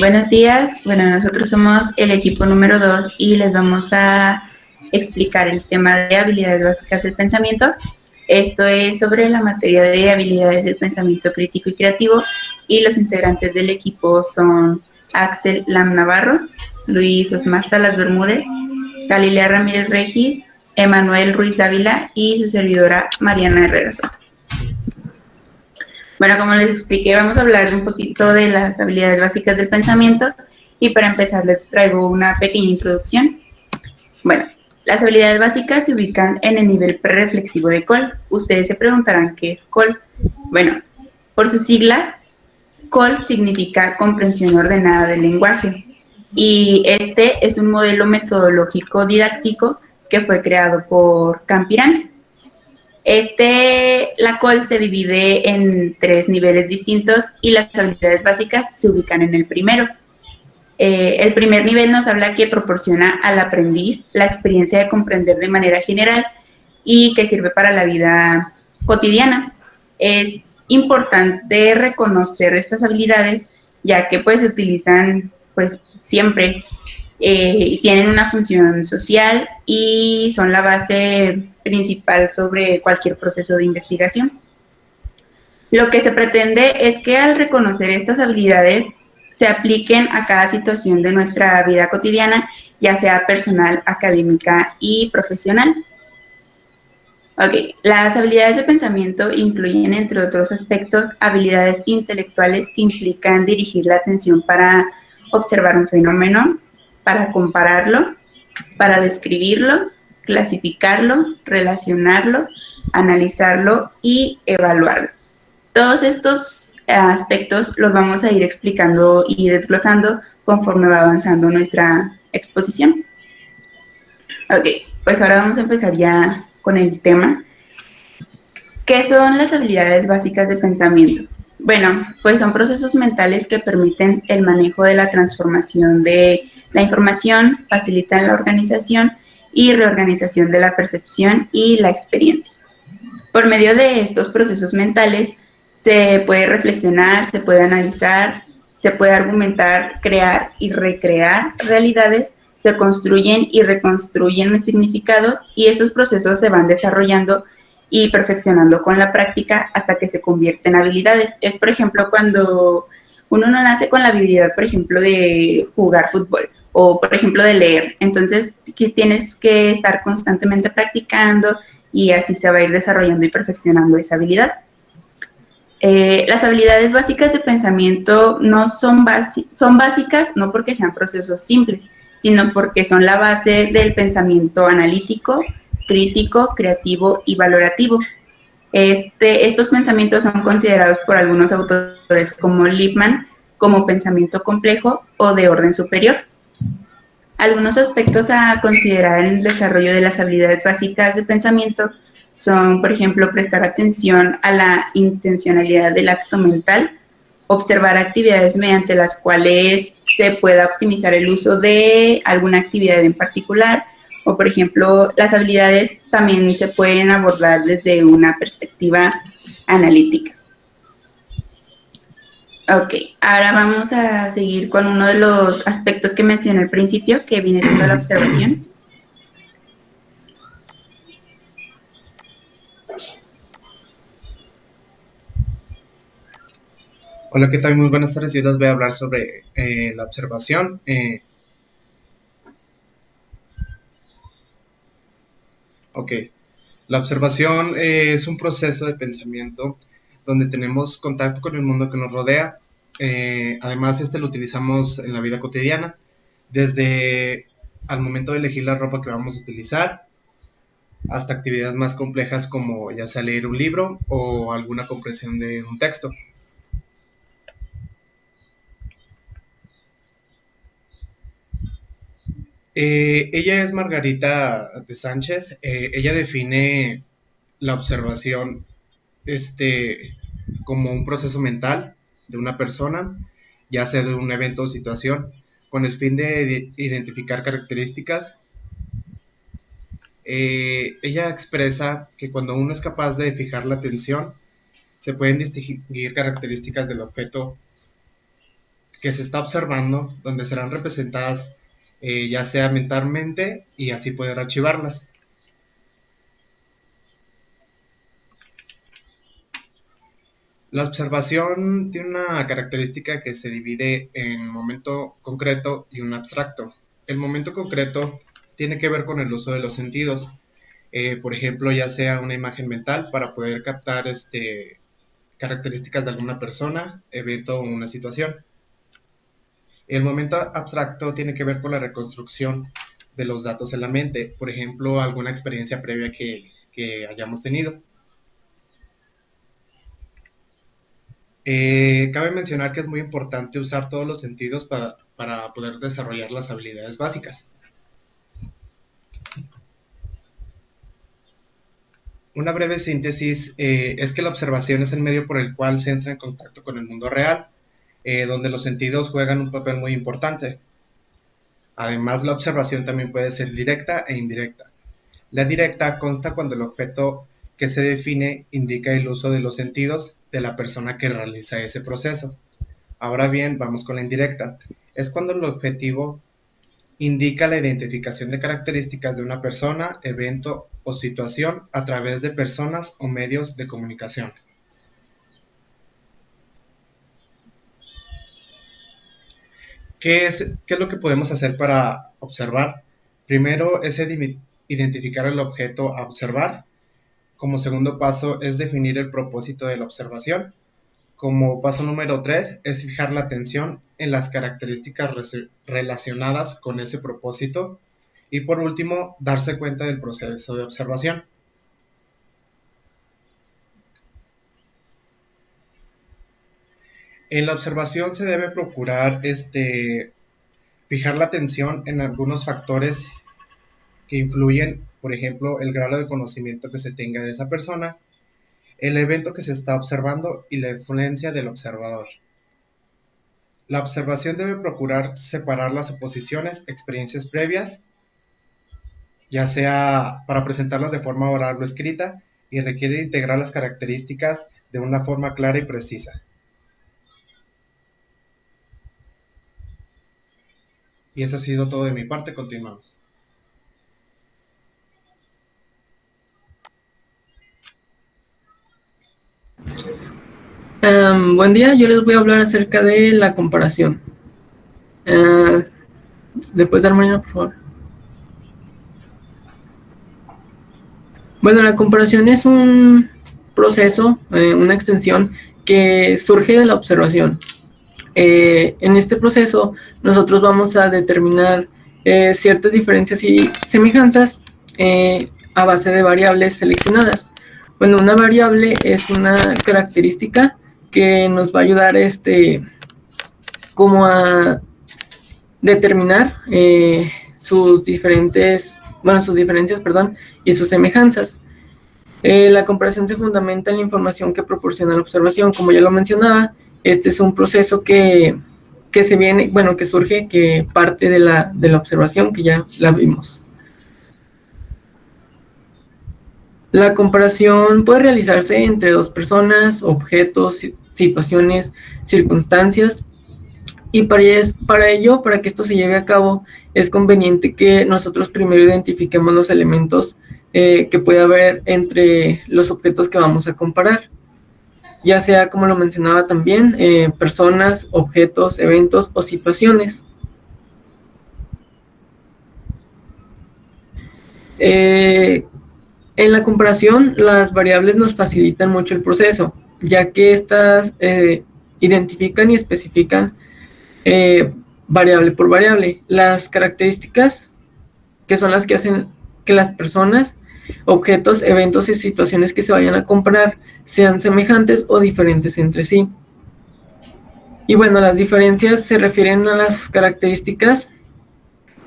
Buenos días. Bueno, nosotros somos el equipo número 2 y les vamos a explicar el tema de habilidades básicas del pensamiento. Esto es sobre la materia de habilidades del pensamiento crítico y creativo y los integrantes del equipo son Axel Lam Navarro, Luis Osmar Salas Bermúdez, Galilea Ramírez Regis, Emanuel Ruiz Dávila y su servidora Mariana Herrera Soto. Bueno, como les expliqué, vamos a hablar un poquito de las habilidades básicas del pensamiento y para empezar les traigo una pequeña introducción. Bueno, las habilidades básicas se ubican en el nivel prereflexivo de Cole. Ustedes se preguntarán qué es Cole. Bueno, por sus siglas, Cole significa comprensión ordenada del lenguaje y este es un modelo metodológico didáctico que fue creado por Campirán. La COL se divide en 3 niveles distintos y las habilidades básicas se ubican en el primero. El primer nivel nos habla que proporciona al aprendiz la experiencia de comprender de manera general y que sirve para la vida cotidiana. Es importante reconocer estas habilidades ya que pues se utilizan pues siempre y tienen una función social y son la base principal sobre cualquier proceso de investigación. Lo que se pretende es que al reconocer estas habilidades se apliquen a cada situación de nuestra vida cotidiana, ya sea personal, académica y profesional. Ok, las habilidades de pensamiento incluyen, entre otros aspectos, habilidades intelectuales que implican dirigir la atención para observar un fenómeno, para compararlo, para describirlo, clasificarlo, relacionarlo, analizarlo y evaluarlo. Todos estos aspectos los vamos a ir explicando y desglosando conforme va avanzando nuestra exposición. Ok, pues ahora vamos a empezar ya con el tema. ¿Qué son las habilidades básicas de pensamiento? Bueno, pues son procesos mentales que permiten el manejo de la transformación de la información, facilitan la organización y reorganización de la percepción y la experiencia. Por medio de estos procesos mentales se puede reflexionar, se puede analizar, se puede argumentar, crear y recrear realidades, se construyen y reconstruyen significados y estos procesos se van desarrollando y perfeccionando con la práctica hasta que se convierten en habilidades. Es, por ejemplo, cuando uno no nace con la habilidad, por ejemplo, de jugar fútbol o, por ejemplo, de leer. Entonces, que tienes que estar constantemente practicando y así se va a ir desarrollando y perfeccionando esa habilidad. Las habilidades básicas de pensamiento no son, son básicas no porque sean procesos simples, sino porque son la base del pensamiento analítico, crítico, creativo y valorativo. Estos pensamientos son considerados por algunos autores como Lippmann como pensamiento complejo o de orden superior. Algunos aspectos a considerar en el desarrollo de las habilidades básicas de pensamiento son, por ejemplo, prestar atención a la intencionalidad del acto mental, observar actividades mediante las cuales se pueda optimizar el uso de alguna actividad en particular, o por ejemplo, las habilidades también se pueden abordar desde una perspectiva analítica. Ok, ahora vamos a seguir con uno de los aspectos que mencioné al principio, que viene siendo la observación. Hola, ¿qué tal? Muy buenas tardes. Yo les voy a hablar sobre la observación. Ok, la observación es un proceso de pensamiento donde tenemos contacto con el mundo que nos rodea. Además, este lo utilizamos en la vida cotidiana, desde al momento de elegir la ropa que vamos a utilizar, hasta actividades más complejas como ya sea leer un libro o alguna comprensión de un texto. Ella es Margarita de Sánchez. Ella define la observación como un proceso mental de una persona, ya sea de un evento o situación, con el fin de identificar características. Ella expresa que cuando uno es capaz de fijar la atención, se pueden distinguir características del objeto que se está observando, donde serán representadas ya sea mentalmente y así poder archivarlas. La observación tiene una característica que se divide en momento concreto y un abstracto. El momento concreto tiene que ver con el uso de los sentidos. Por ejemplo, ya sea una imagen mental para poder captar características de alguna persona, evento o una situación. El momento abstracto tiene que ver con la reconstrucción de los datos en la mente, por ejemplo, alguna experiencia previa que hayamos tenido. Cabe mencionar que es muy importante usar todos los sentidos para poder desarrollar las habilidades básicas. Una breve síntesis es que la observación es el medio por el cual se entra en contacto con el mundo real, donde los sentidos juegan un papel muy importante. Además, la observación también puede ser directa e indirecta. La directa consta cuando el objeto que se define indica el uso de los sentidos de la persona que realiza ese proceso. Ahora bien, vamos con la indirecta. Es cuando el objetivo indica la identificación de características de una persona, evento o situación a través de personas o medios de comunicación. ¿Qué es lo que podemos hacer para observar? Primero es identificar el objeto a observar. Como segundo paso es definir el propósito de la observación. Como paso número 3 es fijar la atención en las características relacionadas con ese propósito. Y por último, darse cuenta del proceso de observación. En la observación se debe procurar fijar la atención en algunos factores que influyen, por ejemplo, el grado de conocimiento que se tenga de esa persona, el evento que se está observando y la influencia del observador. La observación debe procurar separar las suposiciones, experiencias previas, ya sea para presentarlas de forma oral o escrita, y requiere integrar las características de una forma clara y precisa. Y eso ha sido todo de mi parte, continuamos. Buen día, yo les voy a hablar acerca de la comparación. ¿Le puedes dar mañana, por favor? Bueno, la comparación es un proceso, una extensión que surge de la observación. En este proceso nosotros vamos a determinar ciertas diferencias y semejanzas a base de variables seleccionadas. Bueno, una variable es una característica que nos va a ayudar como a determinar sus diferencias, y sus semejanzas. La comparación se fundamenta en la información que proporciona la observación. Como ya lo mencionaba, este es un proceso que surge, que parte de la observación, que ya la vimos. La comparación puede realizarse entre dos personas, objetos, situaciones, circunstancias, y para que esto se lleve a cabo, es conveniente que nosotros primero identifiquemos los elementos que puede haber entre los objetos que vamos a comparar, ya sea, como lo mencionaba también, personas, objetos, eventos o situaciones. En la comparación, las variables nos facilitan mucho el proceso, ya que estas identifican y especifican variable por variable las características, que son las que hacen que las personas, objetos, eventos y situaciones que se vayan a comparar sean semejantes o diferentes entre sí. Y bueno, las diferencias se refieren a las características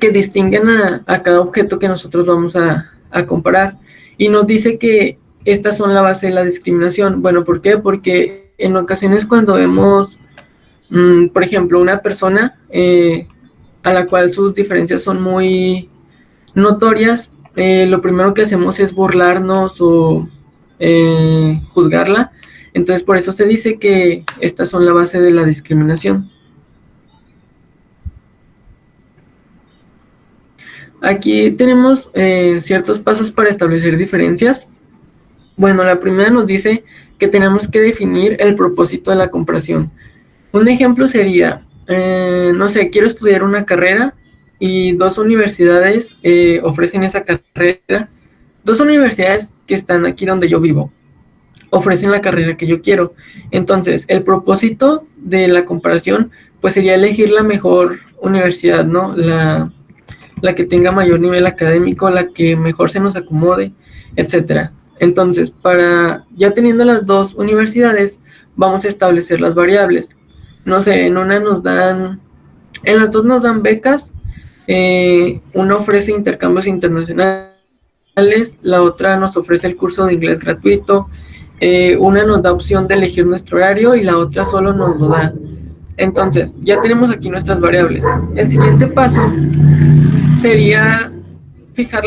que distinguen a cada objeto que nosotros vamos a comparar, y nos dice que estas son la base de la discriminación. Bueno, ¿por qué? Porque en ocasiones cuando vemos, por ejemplo, una persona a la cual sus diferencias son muy notorias, lo primero que hacemos es burlarnos o juzgarla. Entonces, por eso se dice que estas son la base de la discriminación. Aquí tenemos ciertos pasos para establecer diferencias. Bueno, la primera nos dice que tenemos que definir el propósito de la comparación. Un ejemplo sería, no sé, quiero estudiar una carrera y dos universidades ofrecen esa carrera. Dos universidades que están aquí donde yo vivo ofrecen la carrera que yo quiero. Entonces, el propósito de la comparación pues sería elegir la mejor universidad, ¿no? La que tenga mayor nivel académico, la que mejor se nos acomode, etcétera. Entonces, ya teniendo las dos universidades, vamos a establecer las variables. No sé, en las dos nos dan becas, una ofrece intercambios internacionales, la otra nos ofrece el curso de inglés gratuito, una nos da opción de elegir nuestro horario y la otra solo nos lo da. Entonces, ya tenemos aquí nuestras variables. El siguiente paso sería fijar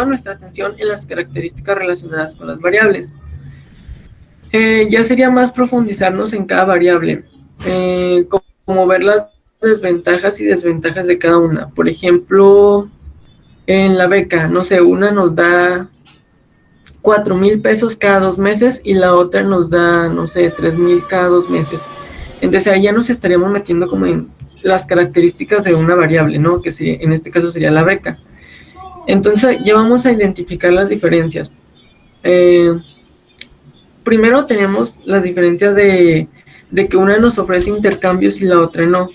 nuestra atención en las características relacionadas con las variables. Ya sería más profundizarnos en cada variable, como ver las desventajas y desventajas de cada una. Por ejemplo, en la beca, no sé, una nos da 4,000 pesos cada 2 meses y la otra nos da, no sé, 3,000 cada 2 meses. Entonces ahí ya nos estaríamos metiendo como en las características de una variable, ¿no? Que en este caso sería la beca. Entonces ya vamos a identificar las diferencias. Primero tenemos las diferencias de que una nos ofrece intercambios y la otra no.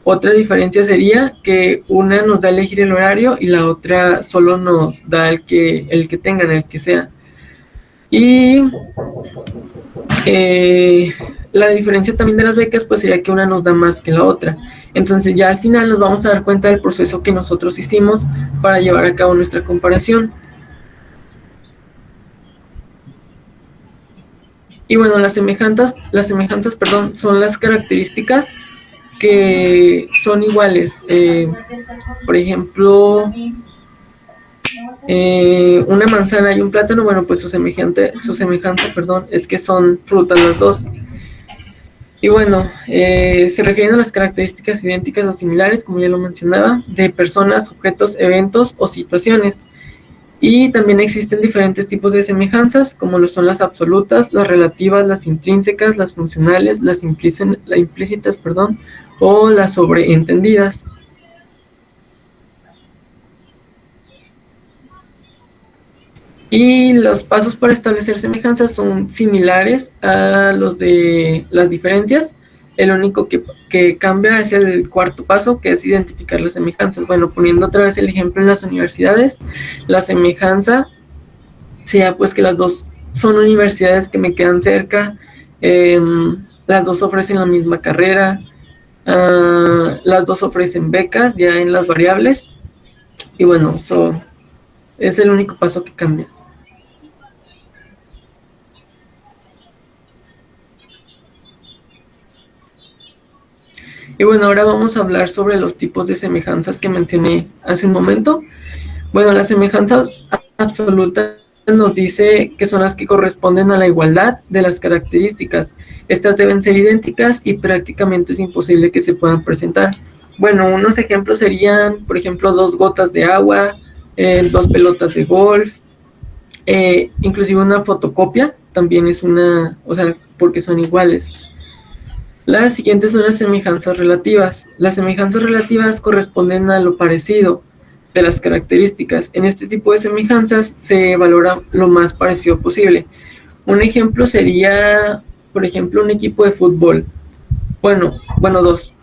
Otra diferencia sería que una nos da a elegir el horario y la otra solo nos da el que tengan, el que sea. Y la diferencia también de las becas pues sería que una nos da más que la otra. Entonces ya al final nos vamos a dar cuenta del proceso que nosotros hicimos para llevar a cabo nuestra comparación. Y bueno, las semejanzas, son las características que son iguales. Por ejemplo, una manzana y un plátano, bueno, pues su semejanza, es que son frutas las dos. Y bueno, se refieren a las características idénticas o similares, como ya lo mencionaba, de personas, objetos, eventos o situaciones. Y también existen diferentes tipos de semejanzas, como lo son las absolutas, las relativas, las intrínsecas, las funcionales, las implícitas, o las sobreentendidas. Y los pasos para establecer semejanzas son similares a los de las diferencias. El único que cambia es el cuarto paso, que es identificar las semejanzas. Bueno, poniendo otra vez el ejemplo en las universidades, la semejanza sería pues que las dos son universidades que me quedan cerca, las dos ofrecen la misma carrera, las dos ofrecen becas ya en las variables, y bueno, eso es el único paso que cambia. Y bueno, ahora vamos a hablar sobre los tipos de semejanzas que mencioné hace un momento. Bueno, las semejanzas absolutas nos dice que son las que corresponden a la igualdad de las características. Estas deben ser idénticas y prácticamente es imposible que se puedan presentar. Bueno, unos ejemplos serían, por ejemplo, 2 gotas de agua, 2 pelotas de golf, inclusive una fotocopia también es una, o sea, porque son iguales. Las siguientes son las semejanzas relativas. Las semejanzas relativas corresponden a lo parecido de las características. En este tipo de semejanzas se valora lo más parecido posible. Un ejemplo sería, por ejemplo, un equipo de fútbol. Bueno, dos,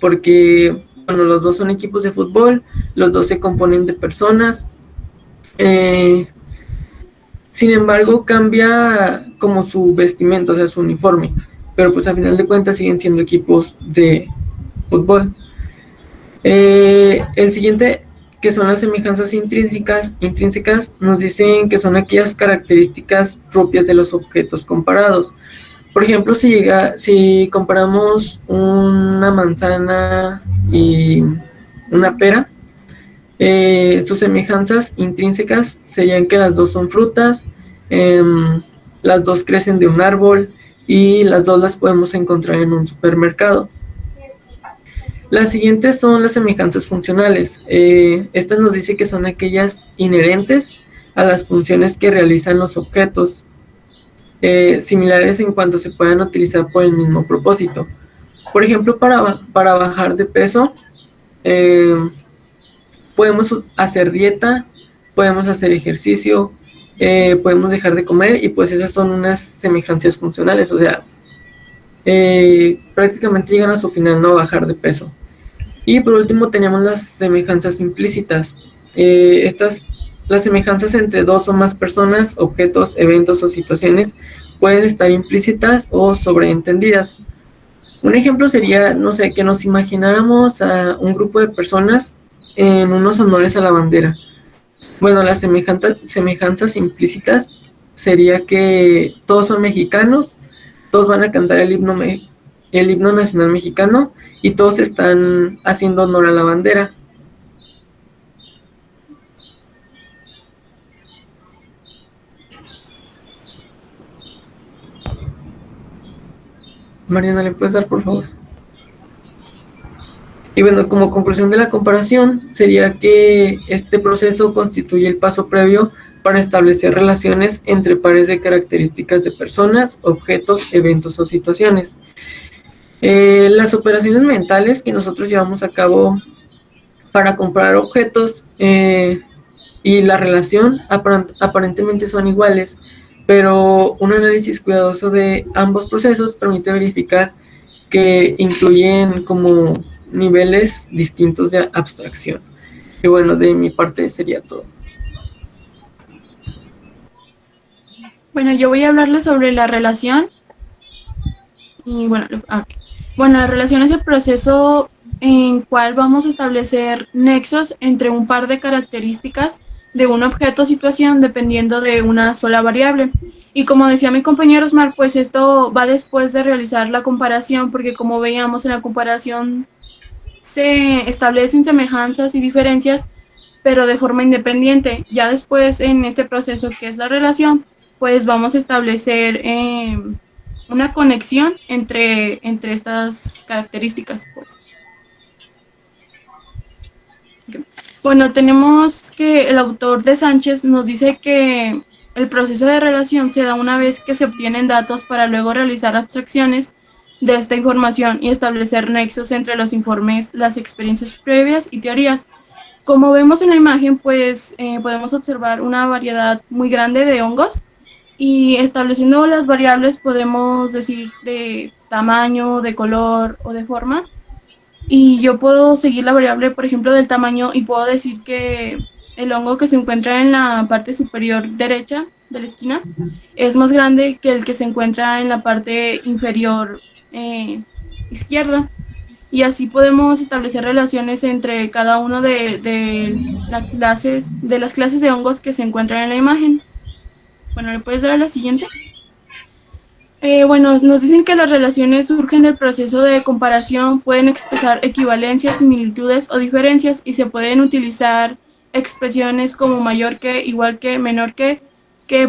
porque bueno, los dos son equipos de fútbol, los dos se componen de personas. Sin embargo, cambia como su vestimenta, o sea, su uniforme. Pero pues a final de cuentas siguen siendo equipos de fútbol. El siguiente, que son las semejanzas intrínsecas, nos dicen que son aquellas características propias de los objetos comparados. Por ejemplo, si comparamos una manzana y una pera, sus semejanzas intrínsecas serían que las dos son frutas, las dos crecen de un árbol, y las dos las podemos encontrar en un supermercado. Las siguientes son las semejanzas funcionales. Estas nos dice que son aquellas inherentes a las funciones que realizan los objetos, similares en cuanto se puedan utilizar por el mismo propósito. Por ejemplo, para bajar de peso, podemos hacer dieta, podemos hacer ejercicio, podemos dejar de comer, y pues esas son unas semejanzas funcionales, o sea, prácticamente llegan a su final, no bajar de peso. Y por último tenemos las semejanzas implícitas. Las semejanzas entre dos o más personas, objetos, eventos o situaciones pueden estar implícitas o sobreentendidas. Un ejemplo sería, no sé, que nos imagináramos a un grupo de personas en unos honores a la bandera. Bueno, las semejanzas implícitas sería que todos son mexicanos, todos van a cantar el himno nacional mexicano y todos están haciendo honor a la bandera. Mariana, ¿le puedes dar, por favor? Y bueno, como conclusión de la comparación, sería que este proceso constituye el paso previo para establecer relaciones entre pares de características de personas, objetos, eventos o situaciones. Las operaciones mentales que nosotros llevamos a cabo para comparar objetos y la relación aparentemente son iguales, pero un análisis cuidadoso de ambos procesos permite verificar que incluyen como niveles distintos de abstracción. Y bueno, de mi parte sería todo. Bueno, yo voy a hablarles sobre la relación. Y bueno, la relación es el proceso en cual vamos a establecer nexos entre un par de características de un objeto o situación dependiendo de una sola variable. Y como decía mi compañero Osmar, pues esto va después de realizar la comparación, porque como veíamos en la comparación se establecen semejanzas y diferencias, pero de forma independiente. Ya después en este proceso que es la relación, pues vamos a establecer una conexión entre estas características, pues. Bueno, tenemos que el autor de Sánchez nos dice que el proceso de relación se da una vez que se obtienen datos para luego realizar abstracciones de esta información y establecer nexos entre los informes, las experiencias previas y teorías. Como vemos en la imagen, pues podemos observar una variedad muy grande de hongos, y estableciendo las variables podemos decir de tamaño, de color o de forma. Y yo puedo seguir la variable, por ejemplo, del tamaño, y puedo decir que el hongo que se encuentra en la parte superior derecha de la esquina es más grande que el que se encuentra en la parte inferior izquierda. Y así podemos establecer relaciones entre cada uno de las clases de hongos que se encuentran en la imagen. Bueno, ¿le puedes dar a la siguiente? Bueno, nos dicen que las relaciones surgen del proceso de comparación, pueden expresar equivalencias, similitudes o diferencias, y se pueden utilizar expresiones como mayor que, igual que, menor que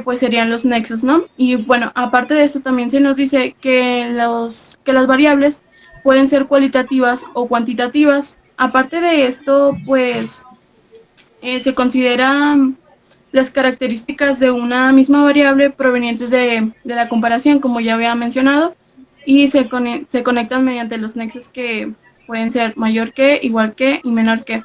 pues serían los nexos, ¿no? Y bueno, aparte de esto también se nos dice que las variables pueden ser cualitativas o cuantitativas. Aparte de esto, pues se consideran las características de una misma variable provenientes de la comparación, como ya había mencionado, y se conectan mediante los nexos que pueden ser mayor que, igual que y menor que.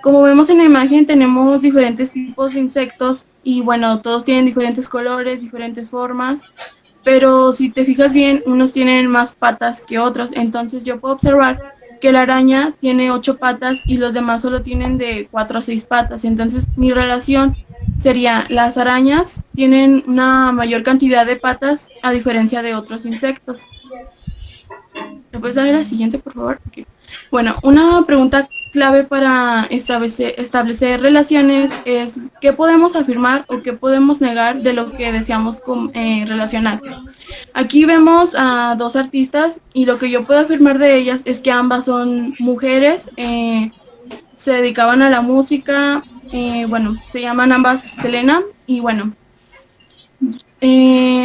Como vemos en la imagen, tenemos diferentes tipos de insectos y bueno, todos tienen diferentes colores, diferentes formas, pero si te fijas bien, unos tienen más patas que otros. Entonces yo puedo observar que la araña tiene 8 patas y los demás solo tienen de 4 a 6 patas. Entonces mi relación sería: las arañas tienen una mayor cantidad de patas a diferencia de otros insectos. ¿Me puedes dar la siguiente, por favor? Okay. Bueno, una pregunta clave para establecer relaciones es qué podemos afirmar o qué podemos negar de lo que deseamos relacionar. Aquí vemos a dos artistas y lo que yo puedo afirmar de ellas es que ambas son mujeres, se dedicaban a la música, bueno, se llaman ambas Selena, y bueno,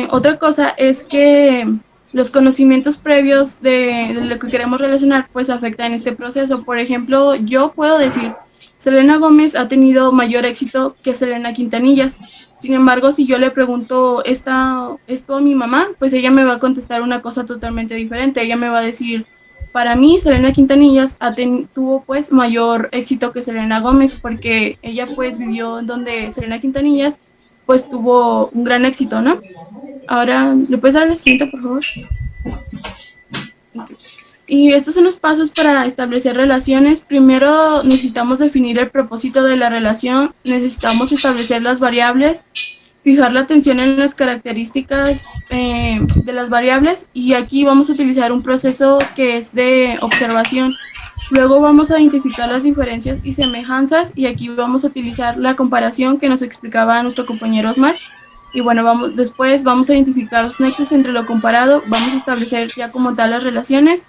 otra cosa es que los conocimientos previos de lo que queremos relacionar pues afectan este proceso. Por ejemplo, yo puedo decir, Selena Gómez ha tenido mayor éxito que Selena Quintanillas. Sin embargo, si yo le pregunto esto a mi mamá, pues ella me va a contestar una cosa totalmente diferente. Ella me va a decir, para mí, Selena Quintanillas tuvo pues mayor éxito que Selena Gómez, porque ella pues vivió donde Selena Quintanillas pues tuvo un gran éxito, ¿no? Ahora, ¿le puedes dar la siguiente, por favor? Okay. Y estos son los pasos para establecer relaciones. Primero necesitamos definir el propósito de la relación, necesitamos establecer las variables, fijar la atención en las características de las variables, y aquí vamos a utilizar un proceso que es de observación. Luego vamos a identificar las diferencias y semejanzas, y aquí vamos a utilizar la comparación que nos explicaba nuestro compañero Osmar. Y bueno, después vamos a identificar los nexos entre lo comparado, vamos a establecer ya como tal las relaciones,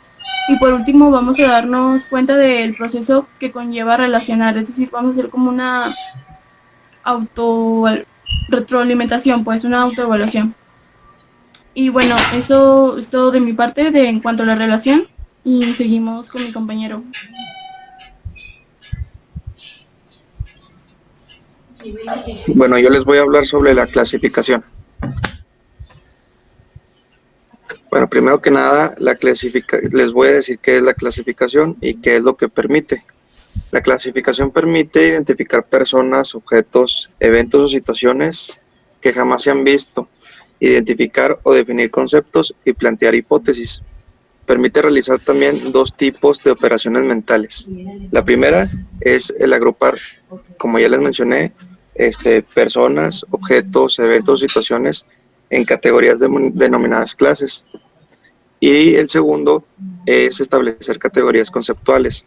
y por último vamos a darnos cuenta del proceso que conlleva relacionar, es decir, vamos a hacer como una retroalimentación, pues una autoevaluación. Y bueno, eso es todo de mi parte en cuanto a la relación, y seguimos con mi compañero. Bueno, yo les voy a hablar sobre la clasificación. Bueno, primero que nada, les voy a decir qué es la clasificación y qué es lo que permite. La clasificación permite identificar personas, objetos, eventos o situaciones que jamás se han visto, identificar o definir conceptos y plantear hipótesis. Permite realizar también dos tipos de operaciones mentales. La primera es el agrupar, como ya les mencioné, personas, objetos, eventos, situaciones en categorías denominadas clases. Y el segundo es establecer categorías conceptuales.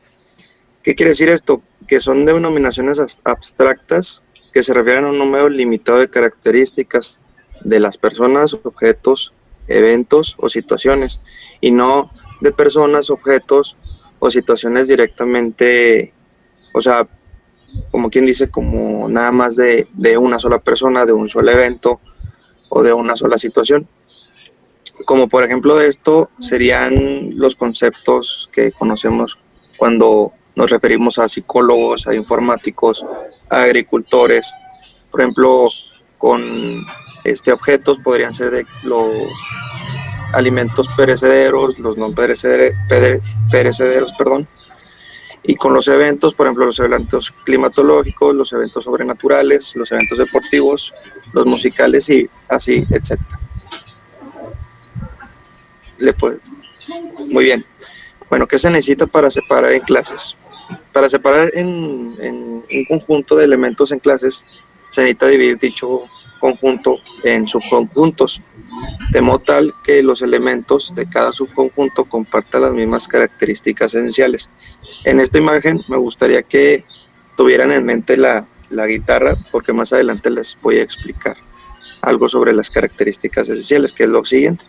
¿Qué quiere decir esto? Que son denominaciones abstractas que se refieren a un número limitado de características de las personas, objetos, eventos o situaciones, y no de personas, objetos o situaciones directamente, o sea, como quien dice, como nada más de una sola persona, de un solo evento o de una sola situación. Como por ejemplo de esto serían los conceptos que conocemos cuando nos referimos a psicólogos, a informáticos, a agricultores. Por ejemplo, con objetos podrían ser de los alimentos perecederos, los no perecederos, y con los eventos, por ejemplo, los eventos climatológicos, los eventos sobrenaturales, los eventos deportivos, los musicales y así, etcétera. Muy bien. Bueno, ¿qué se necesita para separar en clases? Para separar en un conjunto de elementos en clases, se necesita dividir dicho conjunto en subconjuntos, de modo tal que los elementos de cada subconjunto compartan las mismas características esenciales. En esta imagen me gustaría que tuvieran en mente la guitarra, porque más adelante les voy a explicar algo sobre las características esenciales, que es lo siguiente.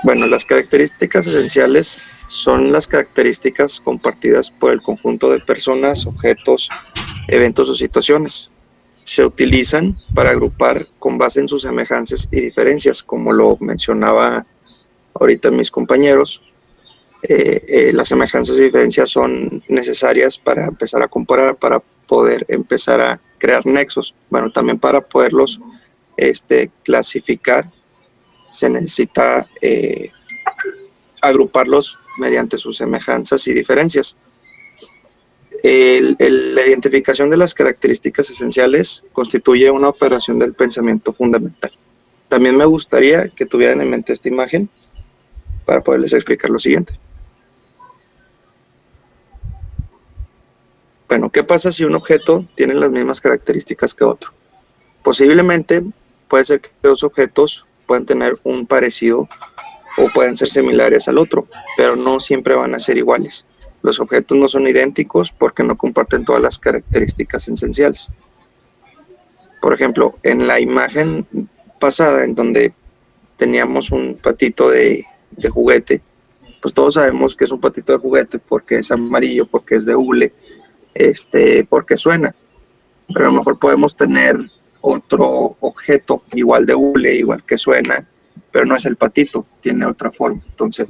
Bueno, las características esenciales son las características compartidas por el conjunto de personas, objetos, eventos o situaciones. Se utilizan para agrupar con base en sus semejanzas y diferencias, como lo mencionaba ahorita mis compañeros. Las semejanzas y diferencias son necesarias para empezar a comparar, para poder empezar a crear nexos. Bueno, también para poderlos clasificar se necesita agruparlos mediante sus semejanzas y diferencias. La identificación de las características esenciales constituye una operación del pensamiento fundamental. También me gustaría que tuvieran en mente esta imagen para poderles explicar lo siguiente. Bueno, ¿qué pasa si un objeto tiene las mismas características que otro? Posiblemente puede ser que dos objetos puedan tener un parecido o pueden ser similares al otro, pero no siempre van a ser iguales. Los objetos no son idénticos porque no comparten todas las características esenciales. Por ejemplo, en la imagen pasada, en donde teníamos un patito de juguete, pues todos sabemos que es un patito de juguete porque es amarillo, porque es de hule, porque suena. Pero a lo mejor podemos tener otro objeto igual de hule, igual que suena, pero no es el patito, tiene otra forma. Entonces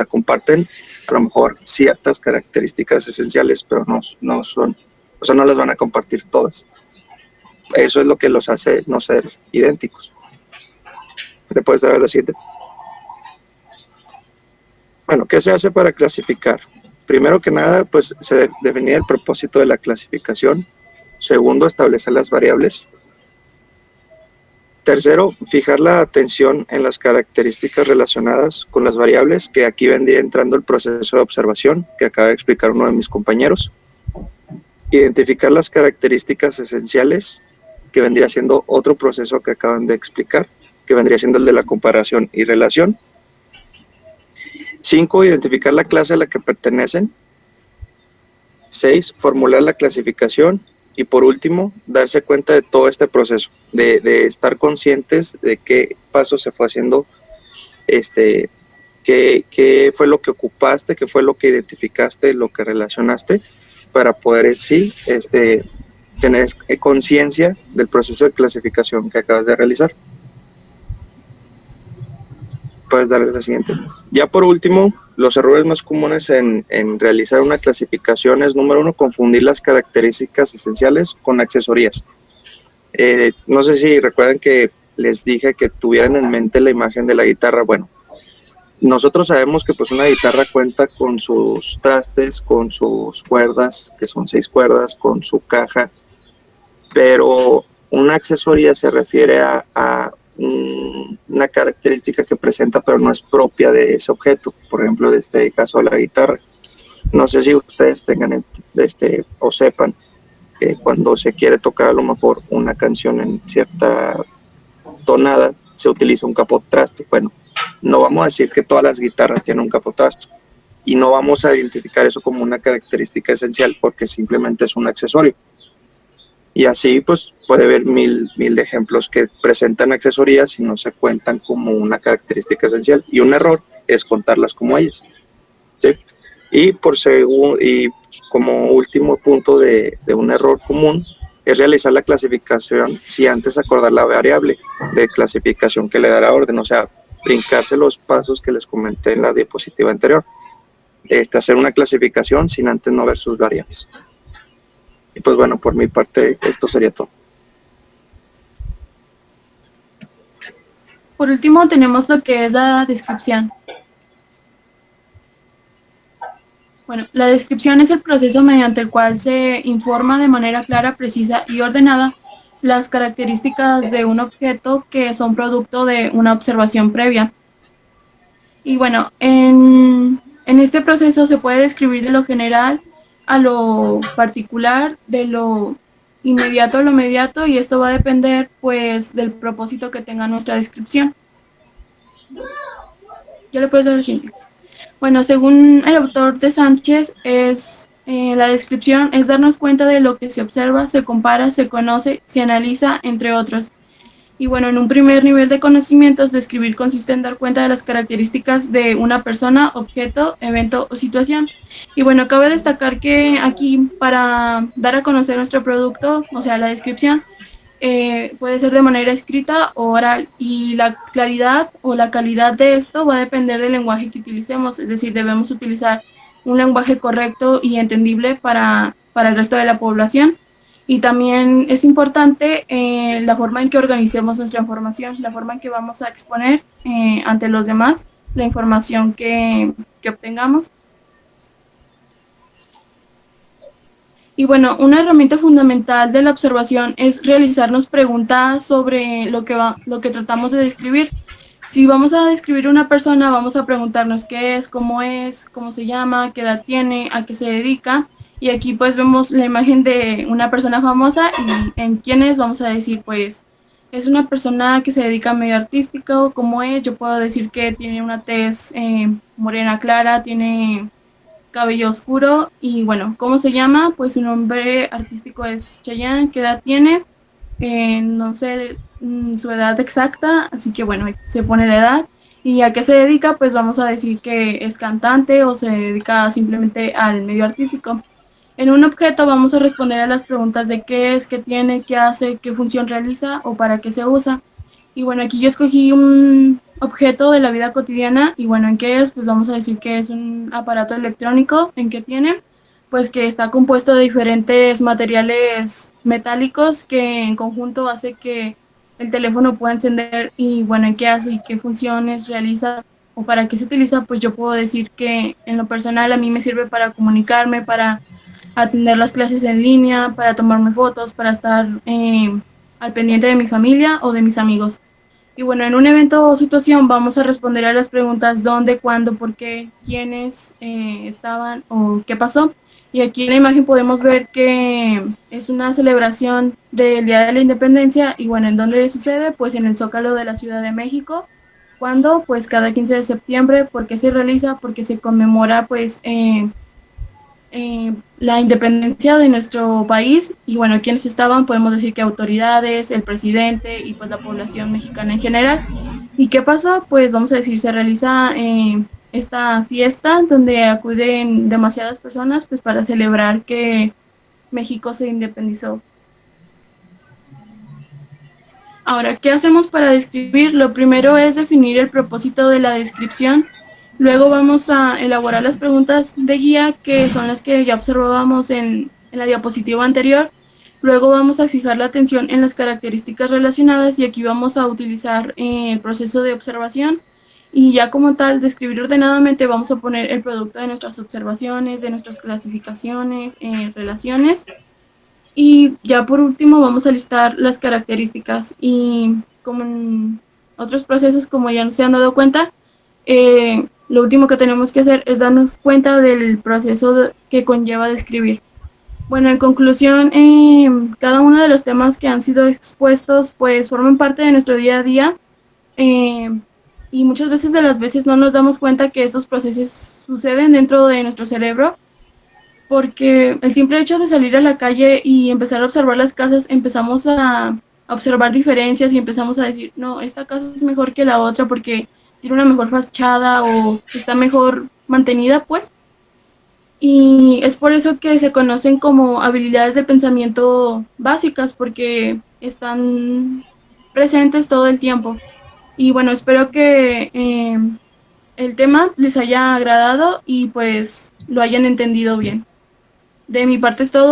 comparten a lo mejor ciertas características esenciales, pero no son, o sea, no las van a compartir todas. Eso es lo que los hace no ser idénticos. ¿Te puedes dar a la siguiente? Bueno, ¿qué se hace para clasificar? Primero que nada, pues se definía el propósito de la clasificación. Segundo, establecer las variables. Tercero, fijar la atención en las características relacionadas con las variables, que aquí vendría entrando el proceso de observación, que acaba de explicar uno de mis compañeros. Identificar las características esenciales, que vendría siendo otro proceso que acaban de explicar, que vendría siendo el de la comparación y relación. 5, identificar la clase a la que pertenecen. 6, formular la clasificación. Y por último, darse cuenta de todo este proceso, de estar conscientes de qué paso se fue haciendo, qué fue lo que ocupaste, qué fue lo que identificaste, lo que relacionaste, para poder tener conciencia del proceso de clasificación que acabas de realizar. Puedes darle la siguiente. Ya por último, los errores más comunes en realizar una clasificación es, número 1, confundir las características esenciales con accesorías. No sé si recuerdan que les dije que tuvieran en mente la imagen de la guitarra. Bueno, nosotros sabemos que pues una guitarra cuenta con sus trastes, con sus cuerdas, que son 6 cuerdas, con su caja, pero una accesoría se refiere a una característica que presenta pero no es propia de ese objeto, por ejemplo de este caso la guitarra. No sé si ustedes tengan o sepan que cuando se quiere tocar a lo mejor una canción en cierta tonada se utiliza un capotrasto. Bueno, no vamos a decir que todas las guitarras tienen un capotrasto y no vamos a identificar eso como una característica esencial porque simplemente es un accesorio. Y así pues puede haber mil de ejemplos que presentan accesorías y no se cuentan como una característica esencial. Y un error es contarlas como ellas, ¿sí? Y como último punto de un error común es realizar la clasificación si antes acordar la variable de clasificación que le dará orden, o sea, brincarse los pasos que les comenté en la diapositiva anterior. Hacer una clasificación sin antes no ver sus variables. Y pues bueno, por mi parte, esto sería todo. Por último, tenemos lo que es la descripción. Bueno, la descripción es el proceso mediante el cual se informa de manera clara, precisa y ordenada las características de un objeto que son producto de una observación previa. Y bueno, en este proceso se puede describir de lo general a lo particular, de lo inmediato a lo mediato, y esto va a depender pues del propósito que tenga nuestra descripción. Ya le puedes dar el siguiente. Bueno, según el autor de Sánchez, la descripción es darnos cuenta de lo que se observa, se compara, se conoce, se analiza, entre otros. Y bueno, en un primer nivel de conocimientos, describir consiste en dar cuenta de las características de una persona, objeto, evento o situación. Y bueno, cabe destacar que aquí para dar a conocer nuestro producto, o sea, la descripción, puede ser de manera escrita o oral, y la claridad o la calidad de esto va a depender del lenguaje que utilicemos, es decir, debemos utilizar un lenguaje correcto y entendible para el resto de la población. Y también es importante la forma en que organicemos nuestra información, la forma en que vamos a exponer ante los demás la información que obtengamos. Y bueno, una herramienta fundamental de la observación es realizarnos preguntas sobre lo que tratamos de describir. Si vamos a describir una persona, vamos a preguntarnos qué es, cómo se llama, qué edad tiene, a qué se dedica. Y aquí pues vemos la imagen de una persona famosa, y en quién es vamos a decir pues es una persona que se dedica a medio artístico. ¿Cómo es? Yo puedo decir que tiene una tez morena clara, tiene cabello oscuro. Y bueno, ¿cómo se llama? Pues su nombre artístico es Chayanne. ¿Qué edad tiene? No sé su edad exacta, así que bueno, se pone la edad. ¿Y a qué se dedica? Pues vamos a decir que es cantante o se dedica simplemente al medio artístico. En un objeto vamos a responder a las preguntas de qué es, qué tiene, qué hace, qué función realiza o para qué se usa. Y bueno, aquí yo escogí un objeto de la vida cotidiana y bueno, ¿en qué es? Pues vamos a decir que es un aparato electrónico. ¿En qué tiene? Pues que está compuesto de diferentes materiales metálicos que en conjunto hace que el teléfono pueda encender y bueno, ¿en qué hace y qué funciones realiza o para qué se utiliza? Pues yo puedo decir que en lo personal a mí me sirve para comunicarme, para atender las clases en línea, para tomarme fotos, para estar al pendiente de mi familia o de mis amigos. Y bueno, en un evento o situación vamos a responder a las preguntas dónde, cuándo, por qué, quiénes estaban o qué pasó. Y aquí en la imagen podemos ver que es una celebración del Día de la Independencia y bueno, ¿en dónde sucede? Pues en el Zócalo de la Ciudad de México. ¿Cuándo? Pues cada 15 de septiembre. ¿Por qué se realiza? Porque se conmemora pues la independencia de nuestro país y bueno, quienes estaban, podemos decir que autoridades, el presidente y pues la población mexicana en general. ¿Y qué pasa? Pues vamos a decir, se realiza esta fiesta donde acuden demasiadas personas pues para celebrar que México se independizó. Ahora, ¿qué hacemos para describir? Lo primero es definir el propósito de la descripción. Luego vamos a elaborar las preguntas de guía, que son las que ya observábamos en la diapositiva anterior. Luego vamos a fijar la atención en las características relacionadas y aquí vamos a utilizar el proceso de observación. Y ya como tal, describir ordenadamente, vamos a poner el producto de nuestras observaciones, de nuestras clasificaciones, relaciones. Y ya por último vamos a listar las características y como en otros procesos, como ya se han dado cuenta, lo último que tenemos que hacer es darnos cuenta del proceso que conlleva describir. Bueno, en conclusión, cada uno de los temas que han sido expuestos pues forman parte de nuestro día a día y muchas veces de las veces no nos damos cuenta que estos procesos suceden dentro de nuestro cerebro porque el simple hecho de salir a la calle y empezar a observar las casas, empezamos a observar diferencias y empezamos a decir, no, esta casa es mejor que la otra porque tiene una mejor fachada o está mejor mantenida, pues. Y es por eso que se conocen como habilidades de pensamiento básicas, porque están presentes todo el tiempo. Y bueno, espero que el tema les haya agradado y pues lo hayan entendido bien. De mi parte es todo.